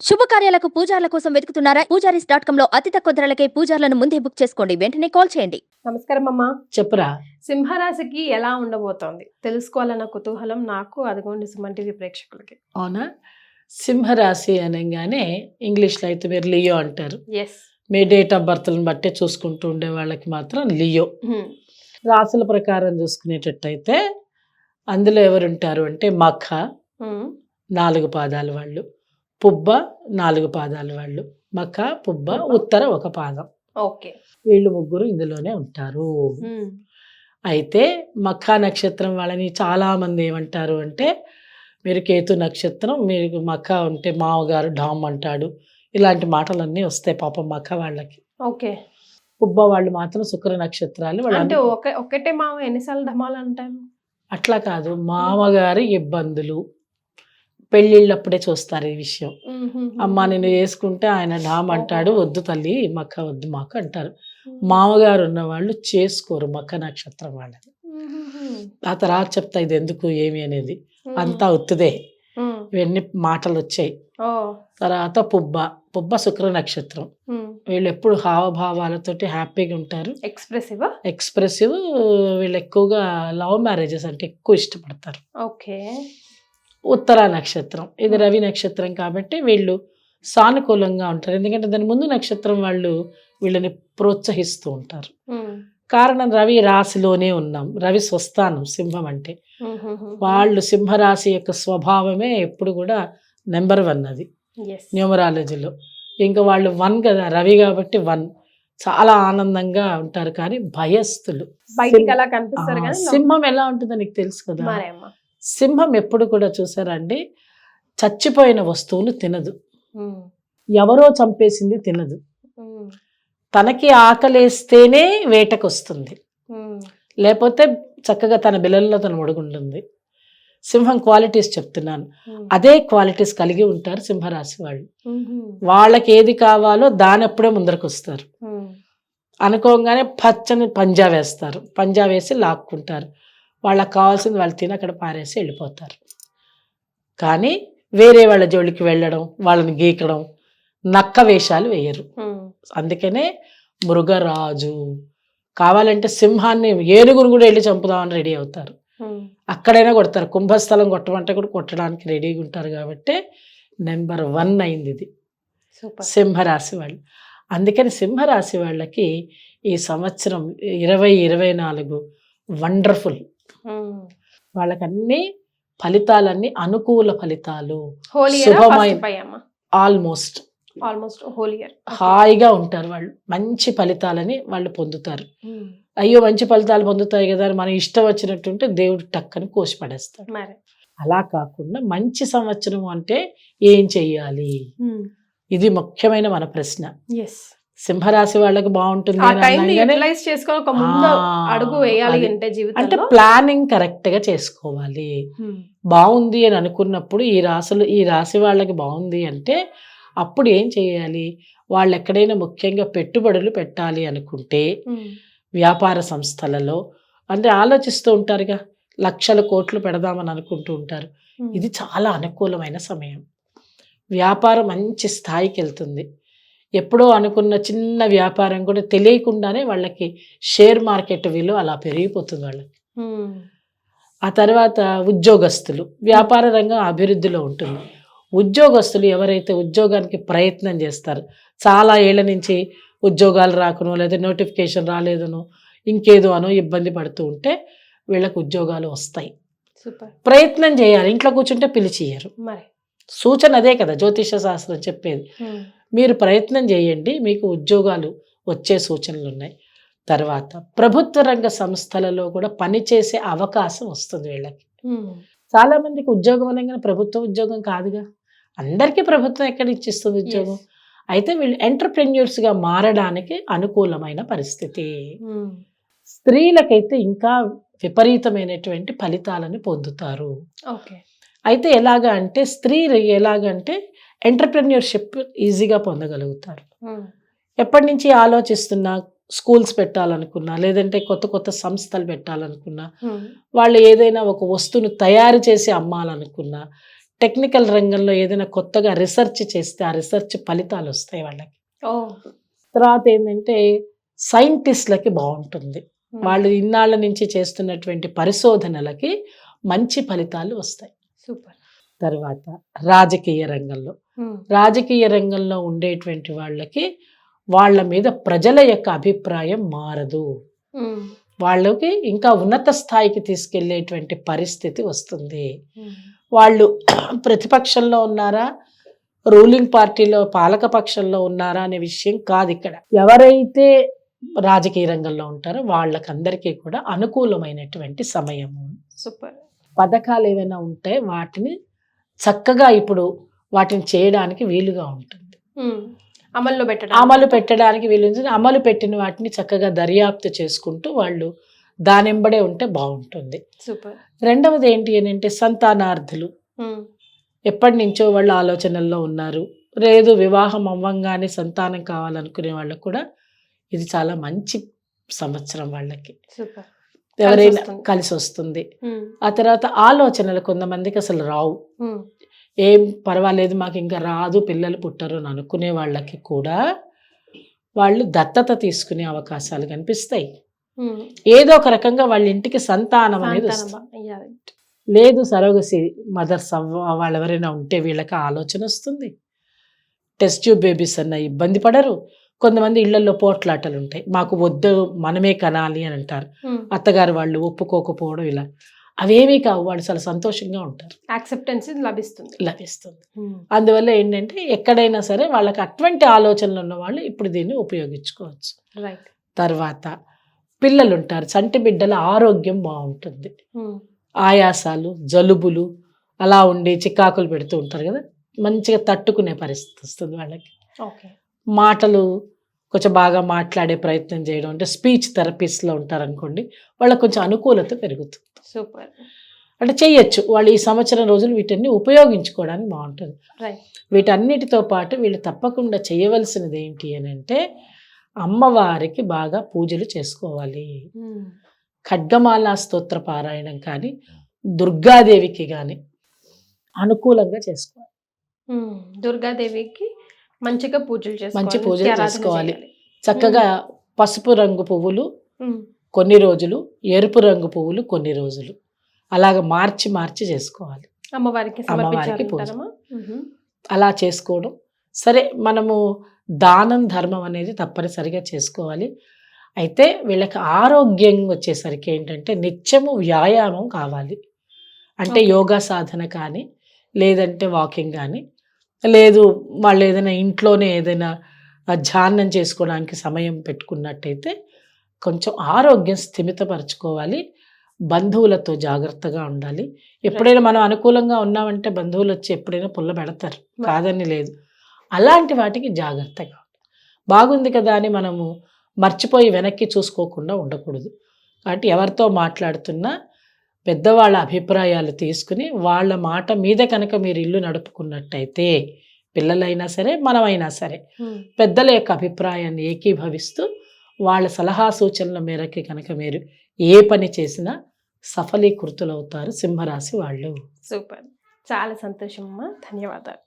శుభకార్యాలకు పూజార్ల కోసం వెతుకుతున్నారా? పూజారీస్.com లో అతి తక్కువ ధరలకే పూజార్లను ముందే బుక్ చేసుకోండి. వెంటనే కాల్ చేయండి. నమస్కారం అమ్మా. చెప్పురా. సింహరాశికి ఎలా ఉండబోతోంది తెలుసుకోవాలన్న కుతూహలం నాకు, అదిగోండి సుమన్ టీవీ ప్రేక్షకులకి. అవునా? సింహరాశి అనగానే ఇంగ్లీష్లో అయితే మీరు లియో అంటారు. ఎస్. మీ డేట్ ఆఫ్ బర్త్లను బట్టే చూసుకుంటూ ఉండే వాళ్ళకి మాత్రం లియో. రాసుల ప్రకారం చూసుకునేటట్టయితే అందులో ఎవరుంటారు అంటే మఖ 4 పాదాల వాళ్ళు, పుబ్బ 4 పాదాల వాళ్ళు, మఖ పుబ్బ ఉత్తర 1 పాదం. ఓకే. వీళ్ళు ముగ్గురు ఇందులోనే ఉంటారు. అయితే మఖ నక్షత్రం వాళ్ళని చాలా మంది ఏమంటారు అంటే, మీరు కేతు నక్షత్రం, మీరు మఖ ఉంటే మామగారు డామ్ అంటాడు, ఇలాంటి మాటలన్నీ వస్తాయి పాపం మఖ వాళ్ళకి. ఓకే. పుబ్బ వాళ్ళు మాత్రం శుక్ర నక్షత్రాలు. అంటే ఒకటే మామ ఎన్నిసార్లు ధమాలు అంటారు? అట్లా కాదు, మామగారి ఇబ్బందులు పెళ్ళిళ్ళప్పుడే చూస్తారు ఈ విషయం. అమ్మ నేను చేసుకుంటే ఆయన డామ్ అంటాడు, వద్దు తల్లి మఖ వద్దు మాకు అంటారు. మామగారు ఉన్న వాళ్ళు చేసుకోరు మఖ నక్షత్రం వాళ్ళని. ఆ తర్వాత చెప్తా ఇది ఎందుకు ఏమి అనేది, అంతా ఉత్తుదే, ఇవన్నీ మాటలు వచ్చాయి. తర్వాత పుబ్బ శుక్ర నక్షత్రం. వీళ్ళు ఎప్పుడు హావభావాలతోటి హ్యాపీగా ఉంటారు, ఎక్స్ప్రెసివ్. వీళ్ళు ఎక్కువగా లవ్ మ్యారేజెస్ అంటే ఎక్కువ ఇష్టపడతారు. ఓకే. ఉత్తర నక్షత్రం ఇది రవి నక్షత్రం కాబట్టి వీళ్ళు సానుకూలంగా ఉంటారు, ఎందుకంటే దాని ముందు నక్షత్రం వాళ్ళు వీళ్ళని ప్రోత్సహిస్తూ ఉంటారు. కారణం రవి రాశిలోనే ఉన్నాం, రవి స్వస్థానం సింహం అంటే. వాళ్ళు సింహరాశి యొక్క స్వభావమే ఎప్పుడు కూడా నెంబర్ 1 అది న్యూమరాలజీలో. ఇంకా వాళ్ళు 1 కదా, రవి కాబట్టి 1 చాలా ఆనందంగా ఉంటారు, కానీ భయస్థులు. సింహం ఎలా ఉంటుందో నీకు తెలుసు కదా. సింహం ఎప్పుడు కూడా చూసారండి, చచ్చిపోయిన వస్తువులు తినదు, ఎవరో చంపేసింది తినదు, తనకి ఆకలేస్తేనే వేటకొస్తుంది, లేకపోతే చక్కగా తన బిల్లల్లో తను ఒడుగుంటుంది. సింహం క్వాలిటీస్ చెప్తున్నాను, అదే క్వాలిటీస్ కలిగి ఉంటారు సింహరాశి వాళ్ళు. వాళ్ళకి ఏది కావాలో దానప్పుడే ముందరకు వస్తారు. అనుకోగానే పచ్చని పంజా వేస్తారు, పంజా వేసి లాక్కుంటారు, వాళ్ళకి కావాల్సింది వాళ్ళు తిని అక్కడ పారేసి వెళ్ళిపోతారు. కానీ వేరే వాళ్ళ జోలికి వెళ్ళడం, వాళ్ళని గీకడం, నక్క వేషాలు వేయరు. అందుకనే మృగరాజు. కావాలంటే సింహాన్ని, ఏనుగును కూడా వెళ్ళి చంపుదామని రెడీ అవుతారు, అక్కడైనా కొడతారు. కుంభస్థలం కొట్టమంటే కూడా కొట్టడానికి రెడీగా ఉంటారు. కాబట్టి నెంబర్ 1 అయింది ఇది సింహరాశి వాళ్ళు. అందుకని సింహరాశి వాళ్ళకి ఈ సంవత్సరం 2024 వండర్ఫుల్. వాళ్ళకి అన్ని ఫలితాలన్నీ అనుకూల ఫలితాలు, శుభమైన, ఆల్మోస్ట్ హాయిగా ఉంటారు వాళ్ళు. మంచి ఫలితాలని వాళ్ళు పొందుతారు. అయ్యో మంచి ఫలితాలు పొందుతాయి కదా అని మనం ఇష్టం వచ్చినట్టుంటే దేవుడు టక్కని కోసి పడేస్తాడు. అలా కాకుండా మంచి సంవత్సరం అంటే ఏం చెయ్యాలి, ఇది ముఖ్యమైన మన ప్రశ్న. సింహరాశి వాళ్ళకి బాగుంటుంది అంటే ప్లానింగ్ కరెక్ట్ గా చేసుకోవాలి. బాగుంది అని అనుకున్నప్పుడు ఈ రాశి వాళ్ళకి బాగుంది అంటే అప్పుడు ఏం చేయాలి, వాళ్ళు ఎక్కడైనా ముఖ్యంగా పెట్టుబడులు పెట్టాలి అనుకుంటే వ్యాపార సంస్థలలో అంటే ఆలోచిస్తూ ఉంటారుగా, లక్షల కోట్లు పెడదామని అనుకుంటూ ఉంటారు. ఇది చాలా అనుకూలమైన సమయం, వ్యాపారం మంచి స్థాయికి వెళ్తుంది. ఎప్పుడో అనుకున్న చిన్న వ్యాపారం కూడా తెలియకుండానే వాళ్ళకి షేర్ మార్కెట్ విలువ అలా పెరిగిపోతుంది వాళ్ళకి. ఆ తర్వాత ఉద్యోగస్తులు, వ్యాపార రంగం అభివృద్ధిలో ఉంటుంది. ఉద్యోగస్తులు ఎవరైతే ఉద్యోగానికి ప్రయత్నం చేస్తారు, చాలా ఏళ్ల నుంచి ఉద్యోగాలు రాకునో లేదా నోటిఫికేషన్ రాలేదనో ఇంకేదో అనో ఇబ్బంది పడుతూ ఉంటే వీళ్ళకి ఉద్యోగాలు వస్తాయి. ప్రయత్నం చేయాలి, ఇంట్లో కూర్చుంటే పిలిచియ్యరు. సూచన అదే కదా జ్యోతిష శాస్త్రం చెప్పేది. మీరు ప్రయత్నం చేయండి, మీకు ఉద్యోగాలు వచ్చే సూచనలు ఉన్నాయి. తర్వాత ప్రభుత్వ రంగ సంస్థలలో కూడా పనిచేసే అవకాశం వస్తుంది వీళ్ళకి. చాలా మందికి ఉద్యోగం అనగానే ప్రభుత్వ ఉద్యోగం కాదుగా, అందరికీ ప్రభుత్వం ఎక్కడ ఇచ్చిస్తుంది ఉద్యోగం. అయితే వీళ్ళు ఎంటర్ప్రెన్యూర్స్గా మారడానికి అనుకూలమైన పరిస్థితి. స్త్రీలకైతే ఇంకా విపరీతమైనటువంటి ఫలితాలను పొందుతారు. అయితే ఎలాగంటే ఎంటర్ప్రెన్యూర్షిప్ ఈజీగా పొందగలుగుతారు. ఎప్పటి నుంచి ఆలోచిస్తున్నా, స్కూల్స్ పెట్టాలనుకున్నా, లేదంటే కొత్త కొత్త సంస్థలు పెట్టాలనుకున్నా, వాళ్ళు ఏదైనా ఒక వస్తువును తయారు చేసి అమ్మాలనుకున్నా, టెక్నికల్ రంగంలో ఏదైనా కొత్తగా రీసెర్చ్ చేస్తే ఆ రీసెర్చ్ ఫలితాలు వస్తాయి వాళ్ళకి. ఓ తర్వాత ఏంటంటే సైంటిస్ట్లకి బాగుంటుంది, వాళ్ళు ఇన్నాళ్ళ నుంచి చేస్తున్నటువంటి పరిశోధనలకి మంచి ఫలితాలు వస్తాయి. సూపర్. తర్వాత రాజకీయ రంగంలో, రాజకీయ రంగంలో ఉండేటువంటి వాళ్ళకి వాళ్ళ మీద ప్రజల యొక్క అభిప్రాయం మారదు, వాళ్ళకి ఇంకా ఉన్నత స్థాయికి తీసుకెళ్లేటువంటి పరిస్థితి వస్తుంది. వాళ్ళు ప్రతిపక్షంలో ఉన్నారా, రూలింగ్ పార్టీలో పాలక పక్షంలో ఉన్నారా అనే విషయం కాదు ఇక్కడ. ఎవరైతే రాజకీయ రంగంలో ఉంటారో వాళ్ళకందరికీ కూడా అనుకూలమైనటువంటి సమయము. సూపర్. పథకాలు ఏమైనా ఉంటే వాటిని చక్కగా ఇప్పుడు వాటిని చేయడానికి వీలుగా ఉంటుంది, అమలు పెట్టడానికి వీలు ఉంటుంది. అమలు పెట్టిన వాటిని చక్కగా దర్యాప్తు చేసుకుంటూ వాళ్ళు దానెంబడే ఉంటే బాగుంటుంది. సూపర్. రెండవది ఏంటి అని అంటే సంతానార్థులు ఎప్పటి నుంచో వాళ్ళ ఆలోచనల్లో ఉన్నారు, లేదు వివాహం అవ్వంగానే సంతానం కావాలనుకునే వాళ్ళకు కూడా ఇది చాలా మంచి సంవత్సరం వాళ్ళకి. సూపర్. ఎవరైనా కలిసి వస్తుంది. ఆ తర్వాత ఆలోచనలు కొంతమందికి అసలు రావు, ఏం పర్వాలేదు మాకు ఇంకా రాదు పిల్లలు పుట్టరు అని అనుకునే వాళ్ళకి కూడా వాళ్ళు దత్తత తీసుకునే అవకాశాలు కనిపిస్తాయి. ఏదో ఒక రకంగా వాళ్ళ ఇంటికి సంతానం అనేది వస్తుంది. లేదు సరోగసి మదర్స్ వాళ్ళు ఎవరైనా ఉంటే వీళ్ళకి ఆలోచన వస్తుంది. టెస్ట్ ట్యూబ్ బేబీస్ అన్న ఇబ్బంది పడరు. కొంతమంది ఇళ్లలో పోట్లాటలు ఉంటాయి, మాకు వద్దు మనమే కనాలి అని అంటారు, అత్తగారు వాళ్ళు ఒప్పుకోకపోవడం, ఇలా అవేమీ కావు, వాళ్ళు చాలా సంతోషంగా ఉంటారు, యాక్సెప్టెన్స్ లభిస్తుంది. అందువల్ల ఏంటంటే ఎక్కడైనా సరే వాళ్ళకి అటువంటి ఆలోచనలు ఉన్న వాళ్ళు ఇప్పుడు దీన్ని ఉపయోగించుకోవచ్చు. తర్వాత పిల్లలు ఉంటారు, చంటి బిడ్డల ఆరోగ్యం బాగుంటుంది. ఆయాసాలు జలుబులు అలా ఉండి చికాకులు పెడుతూ ఉంటారు కదా, మంచిగా తట్టుకునే పరిస్థితి వస్తుంది వాళ్ళకి. మాటలు కొంచెం బాగా మాట్లాడే ప్రయత్నం చేయడం, అంటే స్పీచ్ థెరపిస్ట్లో ఉంటారనుకోండి, వాళ్ళకి కొంచెం అనుకూలత పెరుగుతుంది. సూపర్. అంటే చెయ్యొచ్చు వాళ్ళు ఈ సంవత్సరం రోజులు వీటన్ని ఉపయోగించుకోవడానికి బాగుంటుంది. వీటన్నిటితో పాటు వీళ్ళు తప్పకుండా చేయవలసినది ఏంటి అని అంటే అమ్మవారికి బాగా పూజలు చేసుకోవాలి. ఖడ్గమాల స్తోత్ర పారాయణం కానీ దుర్గాదేవికి కానీ అనుకూలంగా చేసుకోవాలి. దుర్గాదేవికి మంచిగా మంచి పూజలు చేసుకోవాలి. చక్కగా పసుపు రంగు పువ్వులు కొన్ని రోజులు, ఎరుపు రంగు పువ్వులు కొన్ని రోజులు, అలాగ మార్చి మార్చి చేసుకోవాలి అమ్మవారికి పూజ. అలా చేసుకోవడం సరే. మనము దానం ధర్మం అనేది తప్పనిసరిగా చేసుకోవాలి. అయితే వీళ్ళకి ఆరోగ్యం వచ్చేసరికి ఏంటంటే నిత్యము వ్యాయామం కావాలి. అంటే యోగా సాధన కానీ, లేదంటే వాకింగ్ కానీ, లేదు వాళ్ళు ఏదైనా ఇంట్లోనే ఏదైనా ధ్యానం చేసుకోవడానికి సమయం పెట్టుకున్నట్టయితే కొంచెం ఆరోగ్యం స్థిమితపరచుకోవాలి. బంధువులతో జాగ్రత్తగా ఉండాలి. ఎప్పుడైనా మనం అనుకూలంగా ఉన్నామంటే బంధువులు వచ్చి ఎప్పుడైనా పుల్ల పెడతారు, కాదని లేదు. అలాంటి వాటికి జాగ్రత్తగా బాగుంది కదా అని మనము మర్చిపోయి వెనక్కి చూసుకోకుండా ఉండకూడదు. కాబట్టి ఎవరితో మాట్లాడుతున్నా పెద్దవాళ్ళ అభిప్రాయాలు తీసుకుని వాళ్ళ మాట మీద కనుక మీరు ఇల్లు నడుపుకున్నట్టయితే, పిల్లలైనా సరే మనమైనా సరే పెద్దల యొక్క అభిప్రాయాన్ని ఏకీభవిస్తూ వాళ్ళ సలహా సూచనల మేరకి కనుక మీరు ఏ పని చేసినా సఫలీకృతులవుతారు సింహరాశి వాళ్ళు. సూపర్. చాలా సంతోషం అమ్మా, ధన్యవాదాలు.